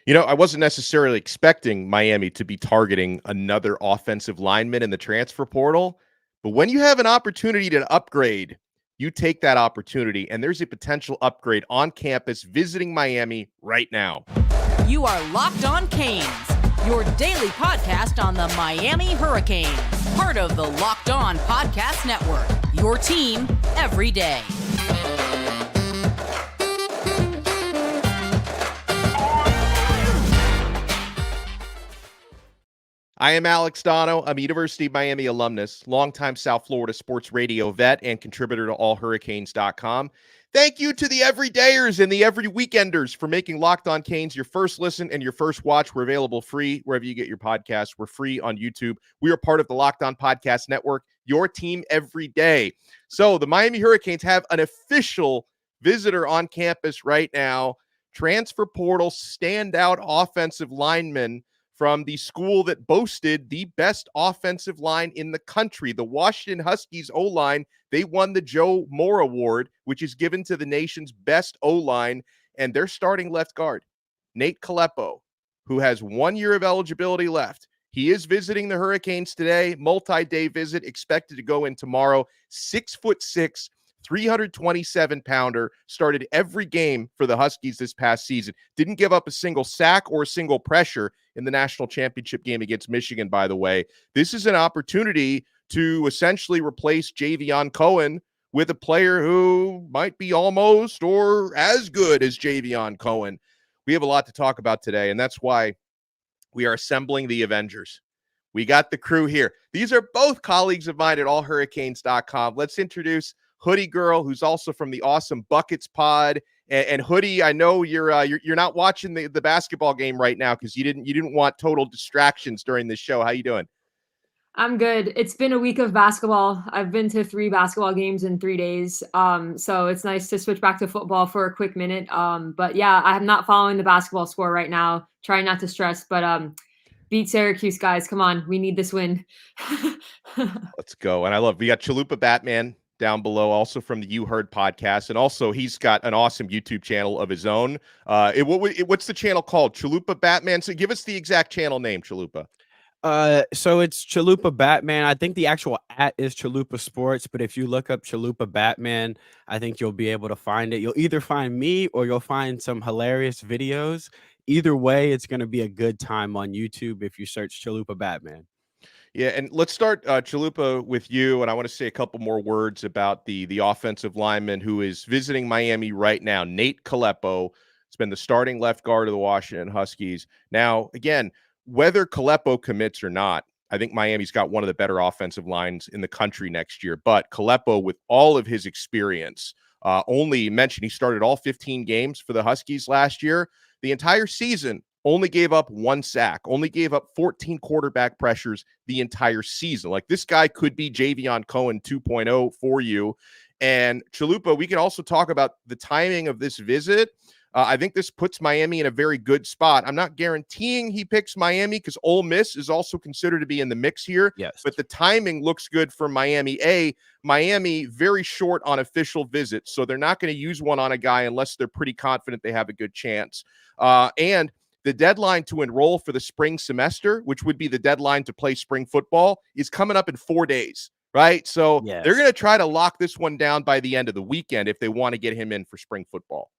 I wasn't necessarily expecting Miami to be targeting another offensive lineman in the transfer portal, but when you have an opportunity to upgrade, you take that opportunity, and there's a potential upgrade on campus visiting Miami right now. You are Locked On Canes, your daily podcast on the Miami Hurricanes, part of the Locked On Podcast Network, your team every day. I am Alex Donno. I'm a University of Miami alumnus, longtime South Florida sports radio vet, and contributor to allhurricanes.com. Thank you to the everydayers and the every weekenders for making Locked On Canes your first listen and your first watch. We're available free wherever you get your podcasts. We're free on YouTube. We are part of the Locked On Podcast Network, your team every day. So the Miami Hurricanes have an official visitor on campus right now. Transfer portal standout offensive lineman from the school that boasted the best offensive line in the country, the Washington Huskies O-line. They won the Joe Moore Award, which is given to the nation's best O-line, and their starting left guard, Nate Kalepo, who has 1 year of eligibility left. He is visiting the Hurricanes today, multi-day visit, expected to go in tomorrow. 6'6", 327-pounder, started every game for the Huskies this past season. Didn't give up a single sack or a single pressure in the national championship game against Michigan, by the way. This is an opportunity to essentially replace Javion Cohen with a player who might be almost or as good as Javion Cohen. We have a lot to talk about today, and that's why we are assembling the Avengers. We got the crew here. These are both colleagues of mine at allhurricanes.com. Let's introduce Hoodie Girl, who's also from the Awesome Buckets pod. And Hoodie, I know you're not watching the basketball game right now because you didn't want total distractions during this show. How you doing? I'm good. It's been a week of basketball. I've been to 3 basketball games in 3 days. So it's nice to switch back to football for a quick minute. But yeah, I'm not following the basketball score right now. Trying not to stress, but beat Syracuse, guys. Come on. We need this win. Let's go. And we got Chalupa Batman down below, also from the You Heard podcast. And also he's got an awesome YouTube channel of his own. What's the channel called? Chalupa Batman. So give us the exact channel name, Chalupa. So it's Chalupa Batman. I think the actual @ is Chalupa Sports, but if you look up Chalupa Batman, I think you'll be able to find it. You'll either find me or you'll find some hilarious videos. Either way, it's going to be a good time on YouTube if you search Chalupa Batman. Yeah, and let's start, Chalupa, with you, and I want to say a couple more words about the offensive lineman who is visiting Miami right now, Nate Kalepo. It's been the starting left guard of the Washington Huskies. Now, again, whether Kalepo commits or not, I think Miami's got one of the better offensive lines in the country next year. But Kalepo, with all of his experience, only mentioned he started all 15 games for the Huskies last year. The entire season, only gave up 1 sack, only gave up 14 quarterback pressures the entire season. Like, this guy could be Javion Cohen 2.0 for you. And Chalupa, we can also talk about the timing of this visit. I think this puts Miami in a very good spot. I'm not guaranteeing he picks Miami because Ole Miss is also considered to be in the mix here. Yes. But the timing looks good for Miami. Miami very short on official visits, so they're not going to use one on a guy unless they're pretty confident they have a good chance. And the deadline to enroll for the spring semester, which would be the deadline to play spring football, is coming up in 4 days, right? So Yes. They're going to try to lock this one down by the end of the weekend if they want to get him in for spring football.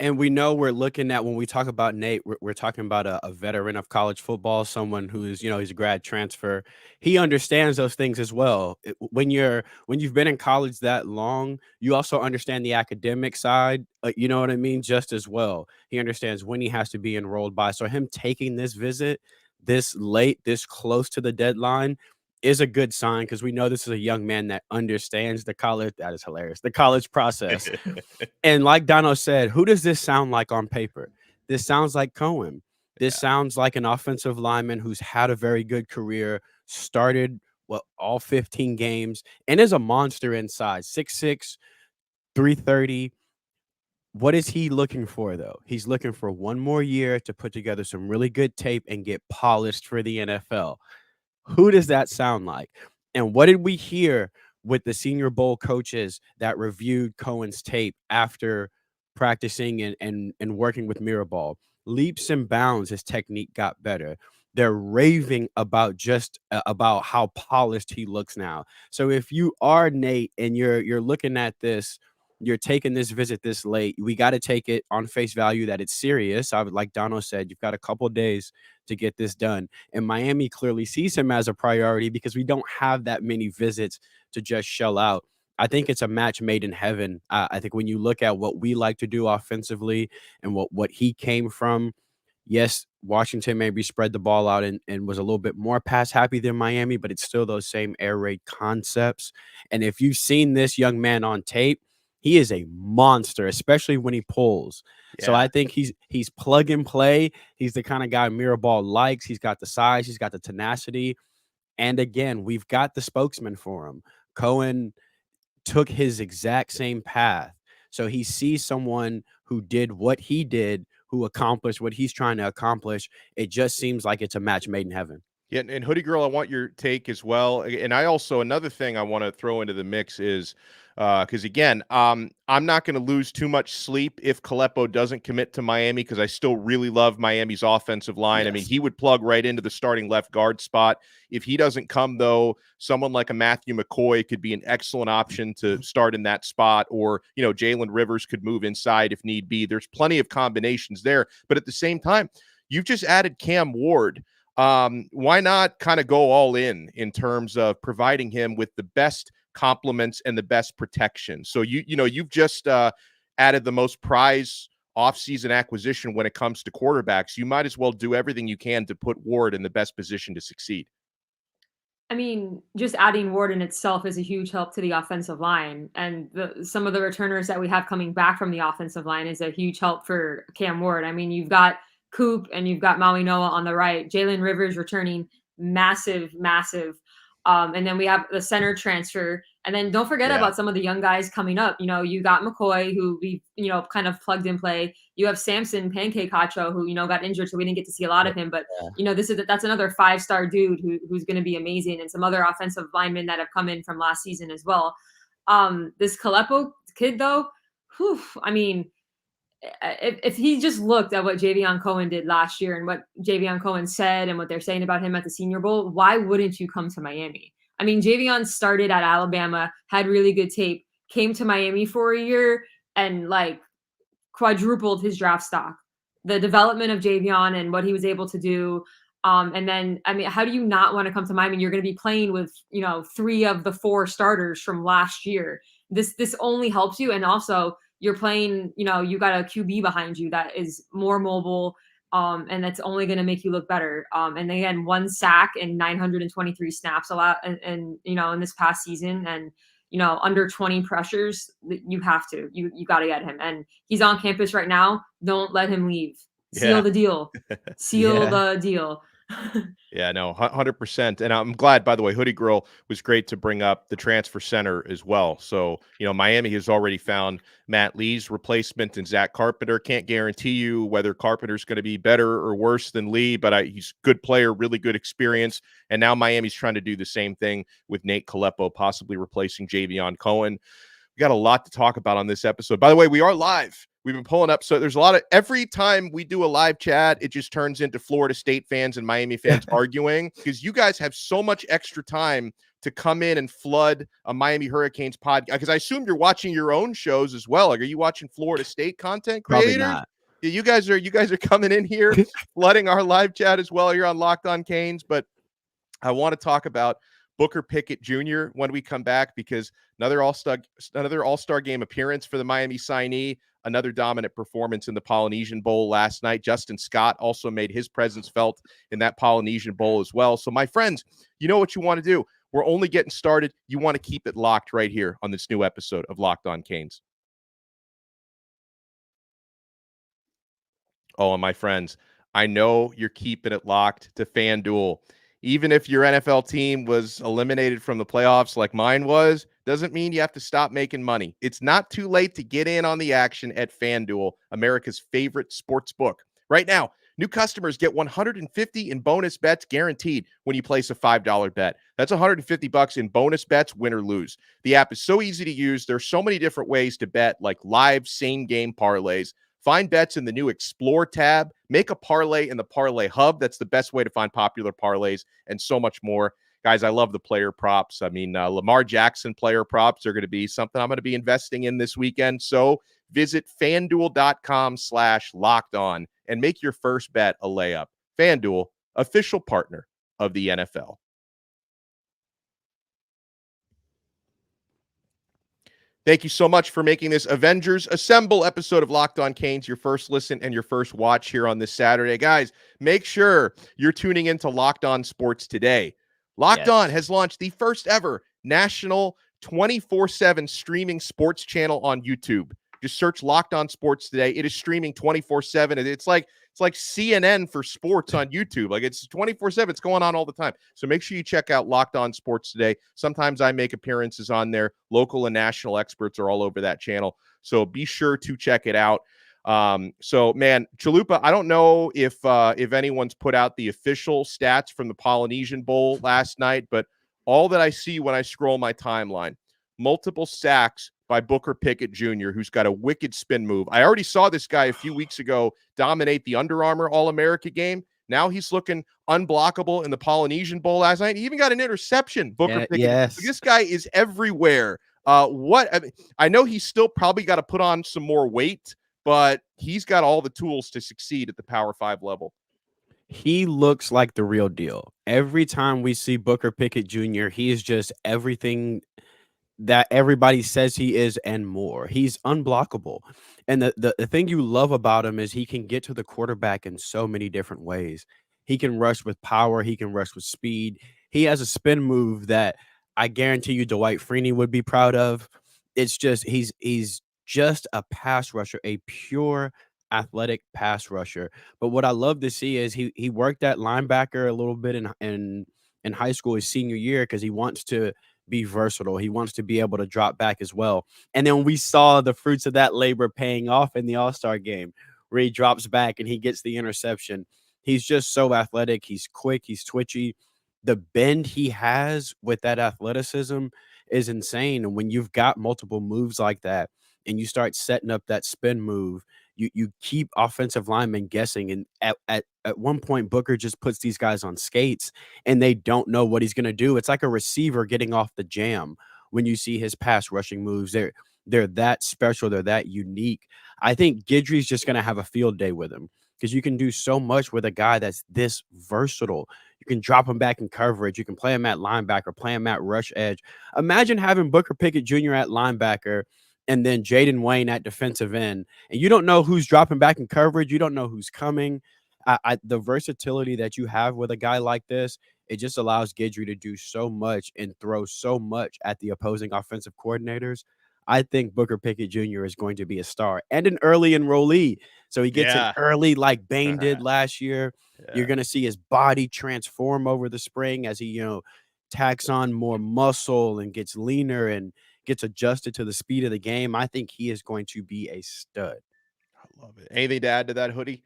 And we know we're looking at, when we talk about Nate, we're talking about a veteran of college football, someone who's, he's a grad transfer. He understands those things as well. When you've been in college that long, you also understand the academic side, you know what I mean, just as well. He understands when he has to be enrolled by. So him taking this visit this late, this close to the deadline, is a good sign because we know this is a young man that understands the college. That is hilarious. The college process. And like Donno said, who does this sound like on paper? This sounds like Cohen. This sounds like an offensive lineman who's had a very good career, started all 15 games, and is a monster inside. 6'6", 330. What is he looking for, though? He's looking for 1 more year to put together some really good tape and get polished for the NFL. Who does that sound like? And what did we hear with the Senior Bowl coaches that reviewed Cohen's tape after practicing and working with mirror ball. Leaps and bounds, his technique got better. They're raving about about how polished he looks now. So if you are Nate and you're looking at this, you're taking this visit this late, we got to take it on face value that it's serious. I would, like Donno said, you've got a couple days to get this done. And Miami clearly sees him as a priority because we don't have that many visits to just shell out. I think it's a match made in heaven. I think when you look at what we like to do offensively and what he came from, yes, Washington maybe spread the ball out and was a little bit more pass happy than Miami, but it's still those same air raid concepts. And if you've seen this young man on tape, he is a monster, especially when he pulls. Yeah. So I think he's plug and play. He's the kind of guy Mirabal likes. He's got the size, he's got the tenacity. And again, we've got the spokesman for him. Cohen took his exact same path. So he sees someone who did what he did, who accomplished what he's trying to accomplish. It just seems like it's a match made in heaven. Yeah, and Hoodie Girl, I want your take as well. And I also, another thing I want to throw into the mix is, because again, I'm not going to lose too much sleep if Kalepo doesn't commit to Miami, because I still really love Miami's offensive line. Yes. I mean, he would plug right into the starting left guard spot. If he doesn't come, though, someone like a Matthew McCoy could be an excellent option to start in that spot, or, you know, Jalen Rivers could move inside if need be. There's plenty of combinations there. But at the same time, you've just added Cam Ward. Why not kind of go all in terms of providing him with the best compliments and the best protection? So you've just added the most prize offseason acquisition when it comes to quarterbacks. You might as well do everything you can to put Ward in the best position to succeed. I mean, just adding Ward in itself is a huge help to the offensive line. And some of the returners that we have coming back from the offensive line is a huge help for Cam Ward. I mean, you've got Coop and you've got Maui Noah on the right. Jalen Rivers returning, massive. And then we have the center transfer. And then don't forget about some of the young guys coming up. You know, you got McCoy, who we, kind of plugged in play. You have Samson Pancake Hacho, who, got injured, so we didn't get to see a lot of him. But, that's another 5-star dude who's going to be amazing. And some other offensive linemen that have come in from last season as well. This Kalepo kid, though, I mean, if he just looked at what Javion Cohen did last year and what Javion Cohen said and what they're saying about him at the Senior Bowl, why wouldn't you come to Miami? I mean, Javion started at Alabama, had really good tape, came to Miami for a year and quadrupled his draft stock. The development of Javion and what he was able to do. And then, I mean, how do you not want to come to Miami? You're going to be playing with, 3 of the 4 starters from last year. This only helps you. And also, you're playing, you got a QB behind you that is more mobile, and that's only going to make you look better. And again, 1 sack and 923 snaps a lot, and in this past season, and under 20 pressures, you got to get him. And he's on campus right now. Don't let him leave. Seal the deal. Seal the deal. Yeah, no, 100%. And I'm glad, by the way, Hoodie Girl was great to bring up the transfer center as well. So, Miami has already found Matt Lee's replacement in Zach Carpenter. Can't guarantee you whether Carpenter's going to be better or worse than Lee, but he's a good player, really good experience. And now Miami's trying to do the same thing with Nate Kalepo, possibly replacing Javion Cohen. We got a lot to talk about on this episode. By the way, we are live. We've been pulling up. So there's a lot of, every time we do a live chat, it just turns into Florida State fans and Miami fans arguing, because you guys have so much extra time to come in and flood a Miami Hurricanes podcast. Because I assume you're watching your own shows as well. Like, are you watching Florida State content creators? Probably not. Yeah, you guys are coming in here, flooding our live chat as well. You're on Locked On Canes, but I want to talk about Booker Pickett Jr. when we come back, because another All-Star game appearance for the Miami signee, another dominant performance in the Polynesian Bowl last night. Justin Scott also made his presence felt in that Polynesian Bowl as well. So, my friends, you know what you want to do. We're only getting started. You want to keep it locked right here on this new episode of Locked On Canes. Oh, and my friends, I know you're keeping it locked to FanDuel. Even if your NFL team was eliminated from the playoffs like mine was, doesn't mean you have to stop making money. It's not too late to get in on the action at FanDuel, America's favorite sports book. Right now, New customers get $150 in bonus bets guaranteed when you place a $5 bet. That's $150 in bonus bets, win or lose. The app is so easy to use. There's so many different ways to bet, like live same-game parlays. Find bets in the new Explore tab. Make a parlay in the Parlay Hub. That's the best way to find popular parlays and so much more. Guys, I love the player props. I mean, Lamar Jackson player props are going to be something I'm going to be investing in this weekend. So visit FanDuel.com/lockedon and make your first bet a layup. FanDuel, official partner of the NFL. Thank you so much for making this Avengers Assemble episode of Locked On Canes your first listen and your first watch here on this Saturday. Guys, make sure you're tuning into Locked On Sports today. Locked On has launched the first ever national 24/7 streaming sports channel on YouTube. Just search Locked On Sports today. It is streaming 24/7. It's like CNN for sports on YouTube. Like, it's 24/7. It's going on all the time. So make sure you check out Locked On Sports today. Sometimes I make appearances on there. Local and national experts are all over that channel. So be sure to check it out. So man, Chalupa, I don't know if anyone's put out the official stats from the Polynesian Bowl last night, but all that I see when I scroll my timeline, multiple sacks by Booker Pickett Jr., who's got a wicked spin move. I already saw this guy a few weeks ago dominate the Under Armour All-America game. Now he's looking unblockable in the Polynesian Bowl last night. He even got an interception, Booker Pickett. Yes. This guy is everywhere. I know he's still probably got to put on some more weight, but he's got all the tools to succeed at the Power 5 level. He looks like the real deal. Every time we see Booker Pickett Jr., he is just everything that everybody says he is and more. He's unblockable. And the thing you love about him is he can get to the quarterback in so many different ways. He can rush with power. He can rush with speed. He has a spin move that I guarantee you Dwight Freeney would be proud of. It's just he's just a pass rusher, a pure athletic pass rusher. But what I love to see is he worked at linebacker a little bit in high school his senior year because he wants to be versatile. He wants to be able to drop back as well. And then we saw the fruits of that labor paying off in the All-Star game where he drops back and he gets the interception. He's just so athletic. He's quick. He's twitchy. The bend he has with that athleticism is insane. And when you've got multiple moves like that and you start setting up that spin move, you keep offensive linemen guessing. And at one point, Booker just puts these guys on skates and they don't know what he's going to do. It's like a receiver getting off the jam when you see his pass rushing moves. They're that special. They're that unique. I think Guidry's just going to have a field day with him because you can do so much with a guy that's this versatile. You can drop him back in coverage. You can play him at linebacker, play him at rush edge. Imagine having Booker Pickett Jr. at linebacker and then Jaden Wayne at defensive end, and you don't know who's dropping back in coverage. You don't know who's coming. The versatility that you have with a guy like this, it just allows Guidry to do so much and throw so much at the opposing offensive coordinators. I think Booker Pickett Jr. is going to be a star and an early enrollee. So he gets an early like Bain did last year. Yeah. You're going to see his body transform over the spring as he, tacks on more muscle and gets leaner and gets adjusted to the speed of the game. I think he is going to be a stud. I love it. Anything to add to that, Hoodie?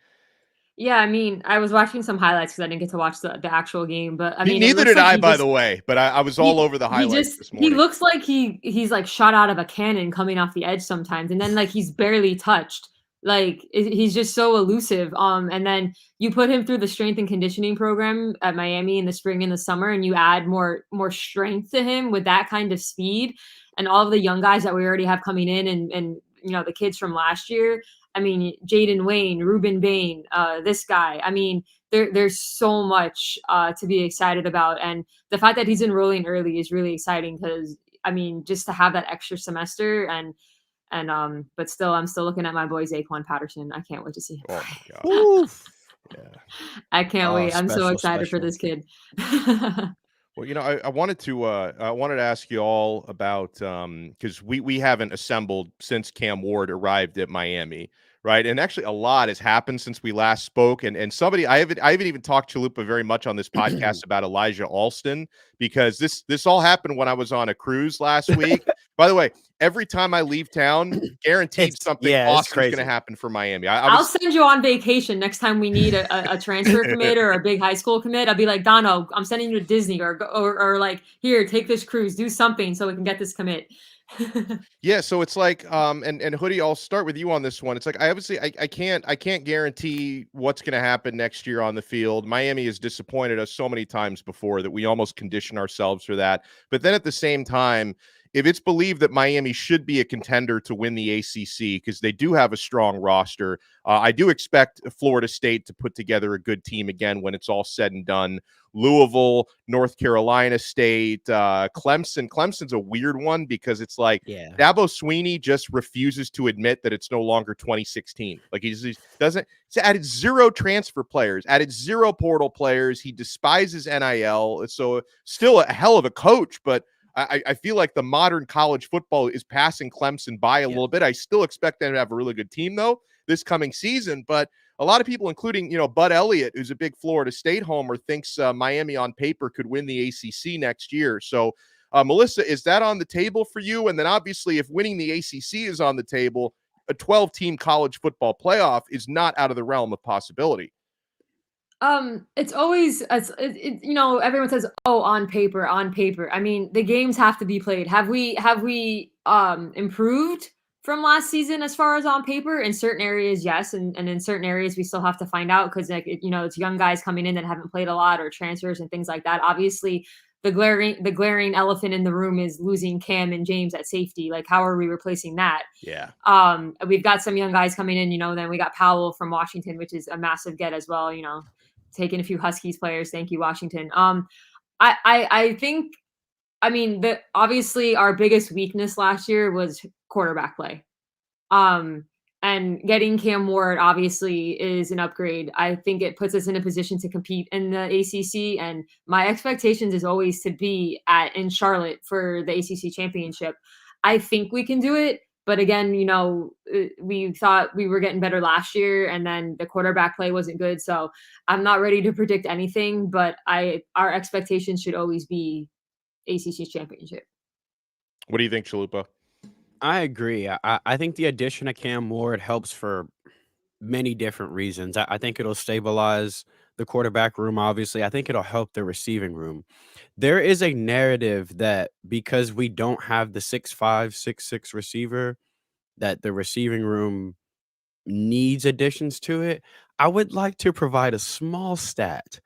Yeah, I mean, I was watching some highlights because I didn't get to watch the actual game, but I mean, neither did I, by the way. But I was all over the highlights this morning. He looks like he's like shot out of a cannon coming off the edge sometimes, and then like he's barely touched. Like he's just so elusive. And then you put him through the strength and conditioning program at Miami in the spring and the summer, and you add more strength to him with that kind of speed, and all of the young guys that we already have coming in, and the kids from last year. I mean, Jaden Wayne, Ruben Bain, this guy. I mean, there's so much to be excited about. And the fact that he's enrolling early is really exciting because, I mean, just to have that extra semester but still, I'm still looking at my boy, Zaquan Patterson. I can't wait to see him. Oh, my God. Yeah. I can't wait. I'm so excited for this kid. Well, I wanted to ask you all about because we haven't assembled since Cam Ward arrived at Miami, right? And actually, a lot has happened since we last spoke. And somebody I haven't even talked Chalupa very much on this podcast about Elijah Alston because this all happened when I was on a cruise last week. By the way, every time I leave town, guaranteed something it's awesome is crazy. going to happen for Miami. I'll send you on vacation next time we need a transfer commit or a big high school commit. I'll be like, Donno, I'm sending you to Disney or like, here, take this cruise, do something so we can get this commit. Yeah, so it's like, and Hoodie, I'll start with you on this one. It's like I can't guarantee what's going to happen next year on the field. Miami has disappointed us so many times before that we almost condition ourselves for that. But then at the same time, if it's believed that Miami should be a contender to win the ACC because they do have a strong roster, I do expect Florida State to put together a good team again when it's all said and done. Louisville, North Carolina State, Clemson. Clemson's a weird one because it's like Dabo Swinney just refuses to admit that it's no longer 2016. Like he doesn't. He's added 0 transfer players, added 0 portal players. He despises NIL. So still a hell of a coach, but I feel like the modern college football is passing Clemson by a little bit. I still expect them to have a really good team, though, this coming season. But a lot of people, including, Bud Elliott, who's a big Florida State homer, thinks Miami on paper could win the ACC next year. So, Melissa, is that on the table for you? And then obviously, if winning the ACC is on the table, a 12-team college football playoff is not out of the realm of possibility. It's always, everyone says, oh, on paper. I mean, the games have to be played. Have we improved from last season as far as on paper? In certain areas, yes. And in certain areas, we still have to find out because, it's young guys coming in that haven't played a lot or transfers and things like that. Obviously, the glaring elephant in the room is losing Cam and James at safety. Like, how are we replacing that? Yeah. We've got some young guys coming in, then we got Powell from Washington, which is a massive get as well, taking a few Huskies players. Thank you, Washington. I think, obviously our biggest weakness last year was quarterback play. And getting Cam Ward obviously is an upgrade. I think it puts us in a position to compete in the ACC. And my expectations is always to be in Charlotte for the ACC championship. I think we can do it. But again, we thought we were getting better last year, and then the quarterback play wasn't good. So I'm not ready to predict anything, but our expectations should always be ACC championship. What do you think, Chalupa? I agree. I think the addition of Cam Ward helps for many different reasons. I think it'll stabilize the quarterback room, obviously. I think it'll help the receiving room. There is a narrative that because we don't have the 6'5", 6'6" receiver, that the receiving room needs additions to it. I would like to provide a small stat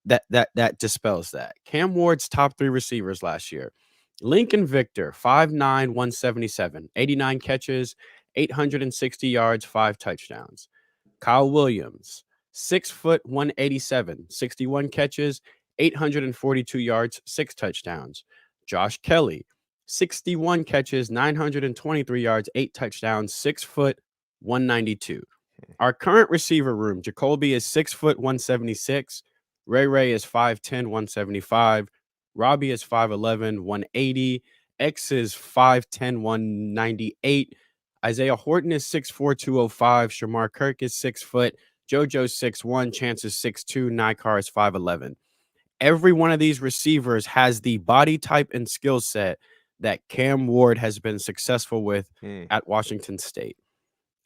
that dispels that. Cam Ward's top 3 receivers last year: Lincoln Victor, 5'9", 177, 89 catches, 860 yards, 5 touchdowns. Kyle Williams, 6 foot 187, 61 catches, 842 yards, 6 touchdowns. Josh Kelly, 61 catches, 923 yards, 8 touchdowns, 6 foot 192. Our current receiver room: Jacoby is 6 foot 176, Ray is 5'10", 175, Robbie is 5'11", 180, X is 5'10", 198, Isaiah Horton is 6'4", 205, Shamar Kirk is 6 foot, JoJo's 6'1", Chance is 6'2", Nikar is 5'11". Every one of these receivers has the body type and skill set that Cam Ward has been successful with at Washington State.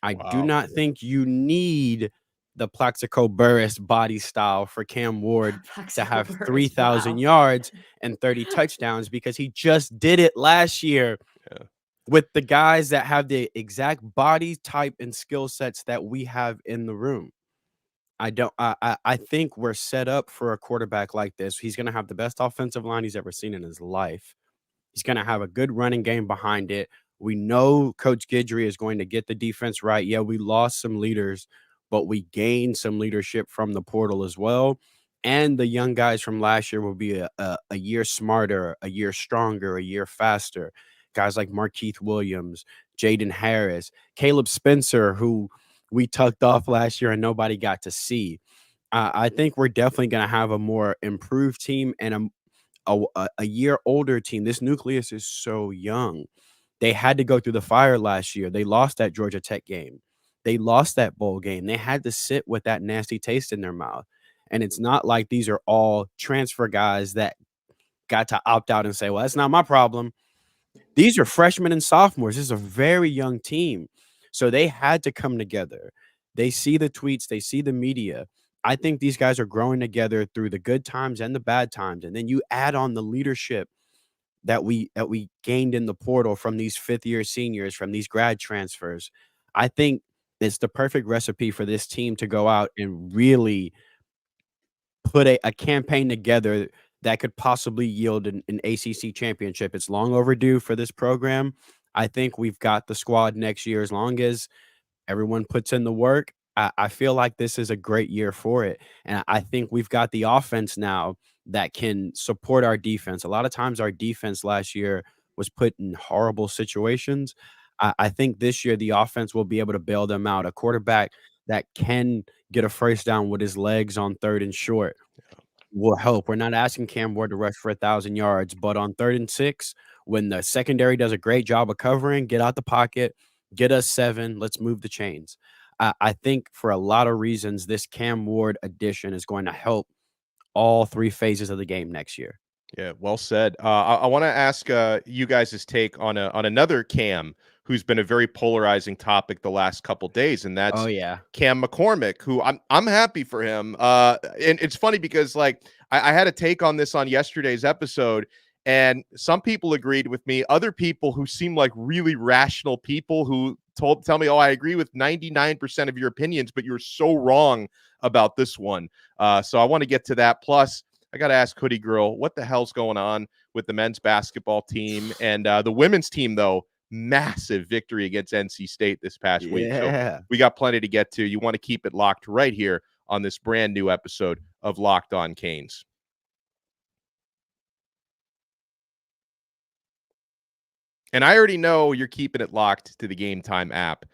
I do not think you need the Plaxico Burress body style for Cam Ward to have 3,000 yards and 30 touchdowns, because he just did it last year with the guys that have the exact body type and skill sets that we have in the room. I think we're set up for a quarterback like this. He's going to have the best offensive line he's ever seen in his life. He's going to have a good running game behind it. We know Coach Guidry is going to get the defense right. Yeah, we lost some leaders, but we gained some leadership from the portal as well. And the young guys from last year will be a year smarter, a year stronger, a year faster. Guys like Markeith Williams, Jaden Harris, Caleb Spencer, who we tucked off last year and nobody got to see. I think we're definitely going to have a more improved team and a year older team. This nucleus is so young. They had to go through the fire last year. They lost that Georgia Tech game. They lost that bowl game. They had to sit with that nasty taste in their mouth. And it's not like these are all transfer guys that got to opt out and say, well, that's not my problem. These are freshmen and sophomores. This is a very young team. So they had to come together. They see the tweets, they see the media. I think these guys are growing together through the good times and the bad times. And then you add on the leadership that we gained in the portal from these fifth-year seniors, from these grad transfers. I think it's the perfect recipe for this team to go out and really put a campaign together that could possibly yield an ACC championship. It's long overdue for this program. I think we've got the squad next year as long as everyone puts in the work. I feel like this is a great year for it. And I think we've got the offense now that can support our defense. A lot of times our defense last year was put in horrible situations. I think this year the offense will be able to bail them out. A quarterback that can get a first down with his legs on 3rd and short will help. We're not asking Cam Ward to rush for 1,000 yards, but on 3rd and 6, when the secondary does a great job of covering, get out the pocket, get us 7, let's move the chains. I think for a lot of reasons, this Cam Ward addition is going to help all 3 phases of the game next year. Yeah, well said. I want to ask you guys' take on another Cam who's been a very polarizing topic the last couple days, and that's Oh, yeah. Cam McCormick, who I'm happy for him. And it's funny because like I had a take on this on yesterday's episode, and some people agreed with me. Other people who seem like really rational people who tell me, "Oh, I agree with 99% of your opinions, but you're so wrong about this one." So I want to get to that. Plus, I got to ask Hoodie Girl, what the hell's going on with the men's basketball team and the women's team, though? Massive victory against NC State this past week. So we got plenty to get to. You want to keep it locked right here on this brand new episode of Locked On Canes. And I already know you're keeping it locked to the Game Time app.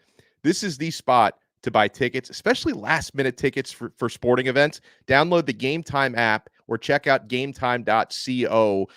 This is the spot to buy tickets, especially last-minute tickets for sporting events. Download the Game Time app or check out gametime.co.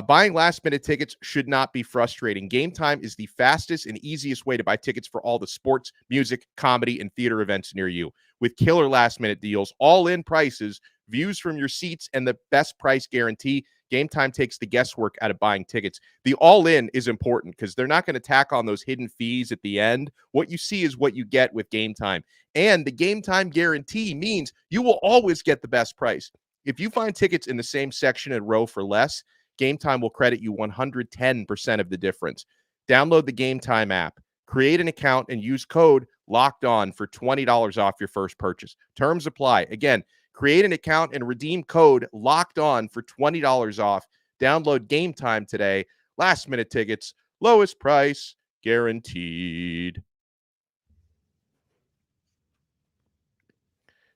Buying last-minute tickets should not be frustrating. Game Time is the fastest and easiest way to buy tickets for all the sports, music, comedy, and theater events near you. With killer last-minute deals, all-in prices, views from your seats, and the best price guarantee, Game Time takes the guesswork out of buying tickets. The all-in is important because they're not going to tack on those hidden fees at the end. What you see is what you get with Game Time. And the Game Time guarantee means you will always get the best price. If you find tickets in the same section and row for less, Game Time will credit you 110% of the difference. Download the Game Time app, create an account, and use code LOCKEDON for $20 off your first purchase. Terms apply. Again, create an account and redeem code LOCKEDON for $20 off. Download Game Time today. Last-minute tickets, lowest price guaranteed.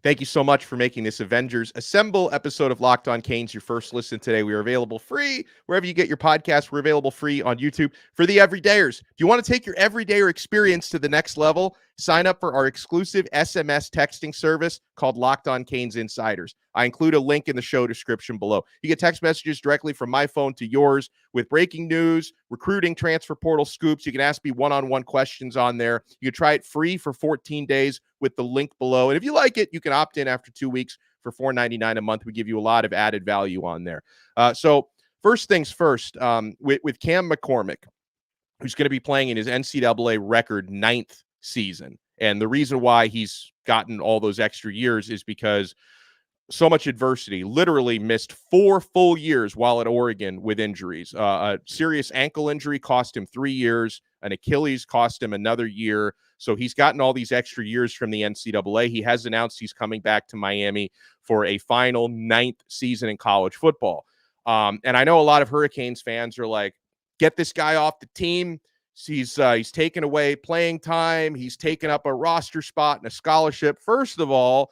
Thank you so much for making this Avengers Assemble episode of Locked On Canes your first listen today. We are available free wherever you get your podcasts. We're available free on YouTube for the everydayers. If you want to take your everydayer experience to the next level, sign up for our exclusive SMS texting service called Locked On Canes Insiders. I include a link in the show description below. You get text messages directly from my phone to yours with breaking news, recruiting, transfer portal scoops. You can ask me one-on-one questions on there. You can try it free for 14 days with the link below. And if you like it, you can opt in after 2 weeks for $4.99 a month. We give you a lot of added value on there. So first things first, with Cam McCormick, who's going to be playing in his NCAA record 9th season. And the reason why he's gotten all those extra years is because so much adversity, literally missed 4 full years while at Oregon with injuries. A serious ankle injury cost him 3 years. An Achilles cost him another year. So he's gotten all these extra years from the NCAA. He has announced he's coming back to Miami for a final 9th season in college football. And I know a lot of Hurricanes fans are like, get this guy off the team. He's taken away playing time. He's taken up a roster spot and a scholarship. First of all,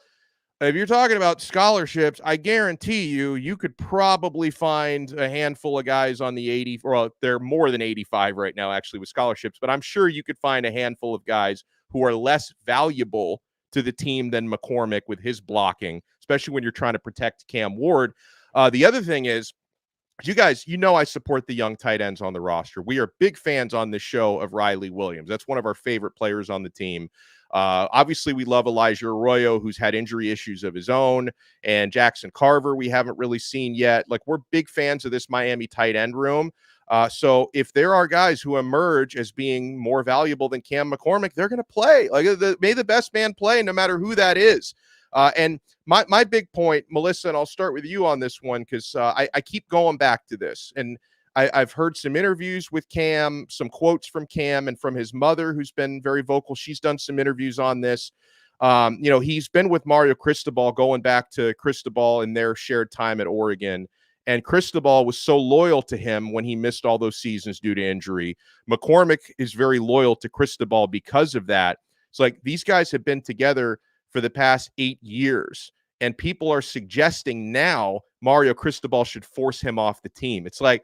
if you're talking about scholarships, I guarantee you could probably find a handful of guys on the 80, or there are more than 85 right now, actually, with scholarships, but I'm sure you could find a handful of guys who are less valuable to the team than McCormick with his blocking, especially when you're trying to protect Cam Ward. The other thing is, you guys, I support the young tight ends on the roster. We are big fans on this show of Riley Williams. That's one of our favorite players on the team. Obviously, we love Elijah Arroyo, who's had injury issues of his own, and Jackson Carver we haven't really seen yet. Like, we're big fans of this Miami tight end room. So if there are guys who emerge as being more valuable than Cam McCormick, they're going to play. Like, may the best man play, no matter who that is. And my big point, Melissa, and I'll start with you on this one, because I keep going back to this. And I've heard some interviews with Cam, some quotes from Cam and from his mother, who's been very vocal. She's done some interviews on this. He's been with Mario Cristobal, going back to Cristobal and their shared time at Oregon. And Cristobal was so loyal to him when he missed all those seasons due to injury. McCormick is very loyal to Cristobal because of that. It's like these guys have been together for the past 8 years, and people are suggesting now Mario Cristobal should force him off the team. It's like,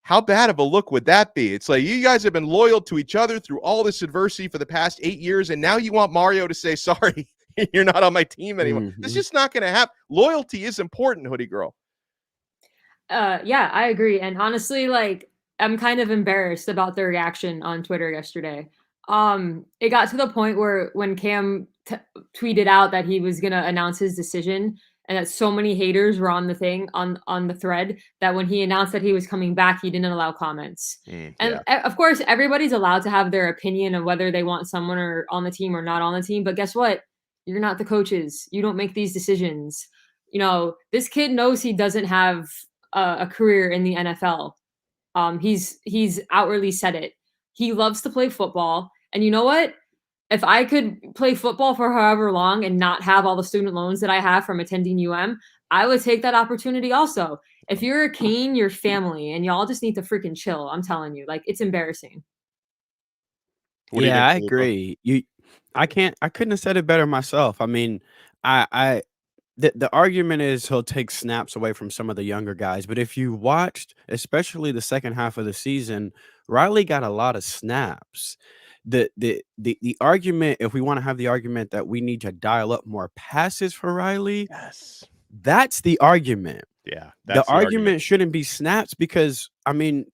how bad of a look would that be? It's like, you guys have been loyal to each other through all this adversity for the past 8 years, and now you want Mario to say, sorry, you're not on my team anymore. Mm-hmm. It's just not going to happen. Loyalty is important, Hoodie Girl. Yeah, I agree. And honestly, like, I'm kind of embarrassed about their reaction on Twitter yesterday. It got to the point where when Cam tweeted out that he was going to announce his decision, and that so many haters were on the thing, on the thread, that when he announced that he was coming back, he didn't allow comments. And of course, everybody's allowed to have their opinion of whether they want someone or on the team or not on the team. But guess what? You're not the coaches. You don't make these decisions. This kid knows he doesn't have a career in the NFL. He's outwardly said it. He loves to play football. And you know what? If I could play football for however long and not have all the student loans that I have from attending I would take that opportunity also. If you're a Cane, you're family, and y'all just need to freaking chill. I'm telling you, like, it's embarrassing. Yeah, I agree. I couldn't have said it better myself. I mean, the argument is he'll take snaps away from some of the younger guys, but if you watched, especially the second half of the season, Riley got a lot of snaps. The argument, if we want to have the argument that we need to dial up more passes for Riley, yes, that's the argument. Yeah, the argument shouldn't be snaps, because I mean,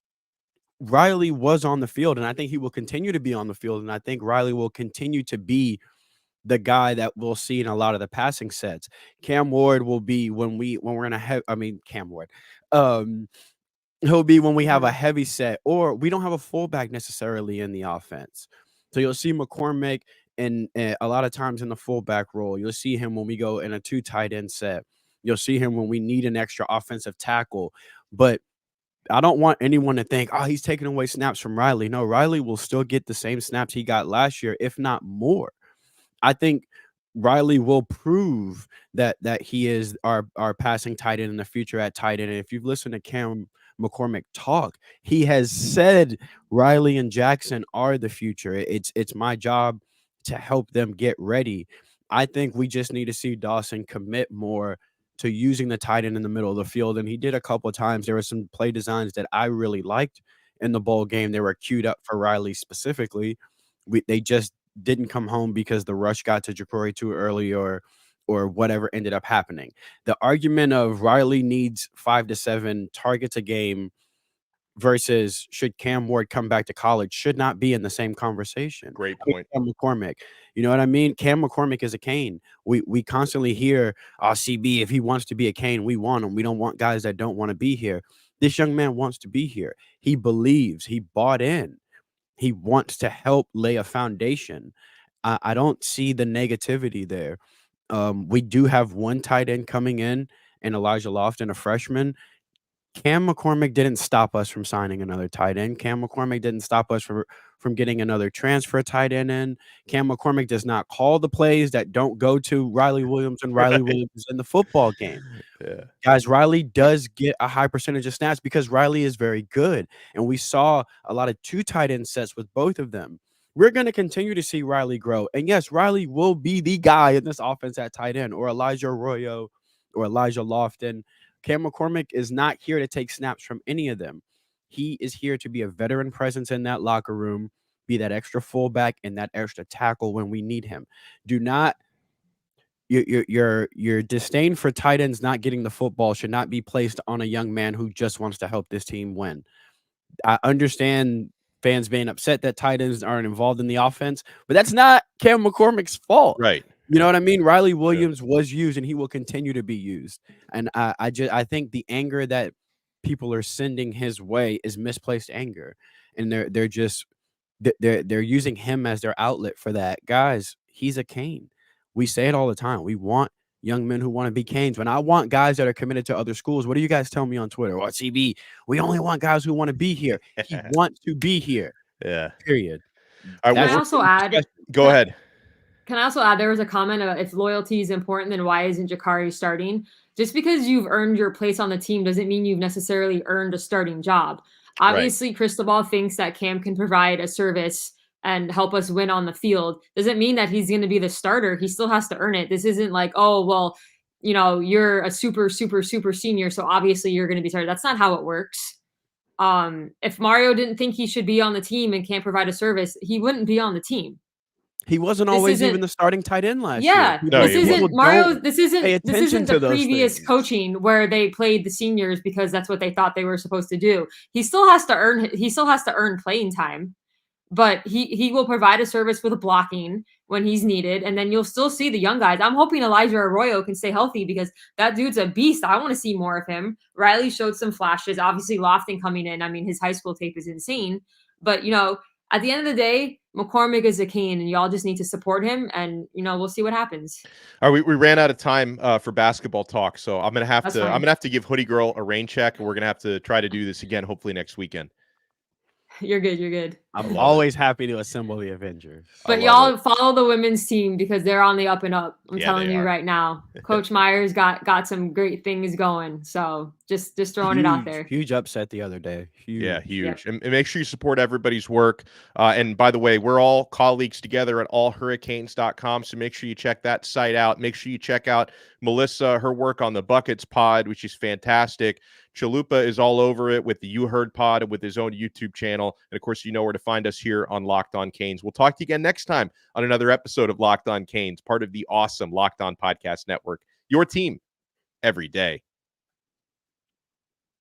Riley was on the field, and I think he will continue to be on the field, and I think Riley will continue to be the guy that we'll see in a lot of the passing sets. Cam Ward will be when we're gonna have. I mean, Cam Ward. He'll be when we have a heavy set, or we don't have a fullback necessarily in the offense. So you'll see McCormick and a lot of times in the fullback role. You'll see him when we go in a 2 tight end set. You'll see him when we need an extra offensive tackle. But I don't want anyone to think, oh, he's taking away snaps from Riley. No, Riley will still get the same snaps he got last year, if not more. I think Riley will prove that he is our passing tight end in the future at tight end. And if you've listened to Cam McCormick talk, he has said Riley and Jackson are the future. It's my job to help them get ready. I think we just need to see Dawson commit more to using the tight end in the middle of the field. And he did a couple of times. There were some play designs that I really liked in the bowl game. They were queued up for Riley specifically. They just didn't come home because the rush got to Jacory too early or whatever ended up happening. The argument of Riley needs 5 to 7 targets a game versus should Cam Ward come back to college should not be in the same conversation. Great point. Cam McCormick. You know what I mean? Cam McCormick is a Cane. We constantly hear, CB, if he wants to be a Cane, we want him. We don't want guys that don't want to be here. This young man wants to be here. He believes. He bought in. He wants to help lay a foundation. I don't see the negativity there. We do have one tight end coming in, and Elijah Lofton, a freshman. Cam McCormick didn't stop us from signing another tight end. Cam McCormick didn't stop us from getting another transfer tight end in. Cam McCormick does not call the plays that don't go to Riley Williams and Riley Williams in the football game. Yeah. Guys, Riley does get a high percentage of snaps because Riley is very good. And we saw a lot of 2 tight end sets with both of them. We're going to continue to see Riley grow. And yes, Riley will be the guy in this offense at tight end, or Elijah Arroyo or Elijah Lofton. Cam McCormick is not here to take snaps from any of them. He is here to be a veteran presence in that locker room, be that extra fullback and that extra tackle when we need him. Do not your disdain for tight ends not getting the football should not be placed on a young man who just wants to help this team win. I understand fans being upset that tight ends aren't involved in the offense, but that's not Cam McCormick's fault. Right. You know what I mean? Riley Williams was used, and he will continue to be used. And I think the anger that people are sending his way is misplaced anger, and they're using him as their outlet for that. Guys, he's a Cane. We say it all the time. We want young men who want to be Canes. When I want guys that are committed to other schools, what do you guys tell me on Twitter? Or CB, we only want guys who want to be here. He wants to be here. Yeah. Period. Can I also add? Go ahead. Can I also add, there was a comment of, if loyalty is important, then why isn't Jakari starting? Just because you've earned your place on the team doesn't mean you've necessarily earned a starting job. Obviously, right. Cristobal thinks that Cam can provide a service and help us win on the field. Doesn't mean that he's going to be the starter. He still has to earn it. This isn't like, oh, well, you know, you're a super senior, so obviously you're going to be started. That's not how it works. If Mario didn't think he should be on the team and can't provide a service, he wouldn't be on the team. He wasn't always even the starting tight end last year. No, this isn't Mario. This isn't the previous things. Coaching where they played the seniors because that's what they thought they were supposed to do. He still has to earn playing time, but he will provide a service with blocking when he's needed, and then you'll still see the young guys. I'm hoping Elijah Arroyo can stay healthy because that dude's a beast. I want to see more of him. Riley showed some flashes. Obviously, Lofton coming in. I mean, his high school tape is insane, but you know, at the end of the day, McCormick is a Cane, and y'all just need to support him, and you know, we'll see what happens. All right, we ran out of time for basketball talk, so I'm gonna have to give Hoodie Girl a rain check, and we're gonna have to try to do this again, hopefully next weekend. You're good. I'm always happy to assemble the Avengers. But y'all follow the women's team because they're on the up and up. I'm telling you right now. Coach Myers got some great things going. So just throwing it out there. Huge upset the other day. Huge. Yeah, huge. And make sure you support everybody's work. And by the way, we're all colleagues together at allhurricanes.com. So make sure you check that site out. Make sure you check out Melissa, her work on the Buckets pod, which is fantastic. Chalupa is all over it with the You Heard pod and with his own YouTube channel. And of course, you know where to find us here on Locked On Canes. We'll talk to you again next time on another episode of Locked On Canes, part of the awesome Locked On Podcast Network. Your team every day.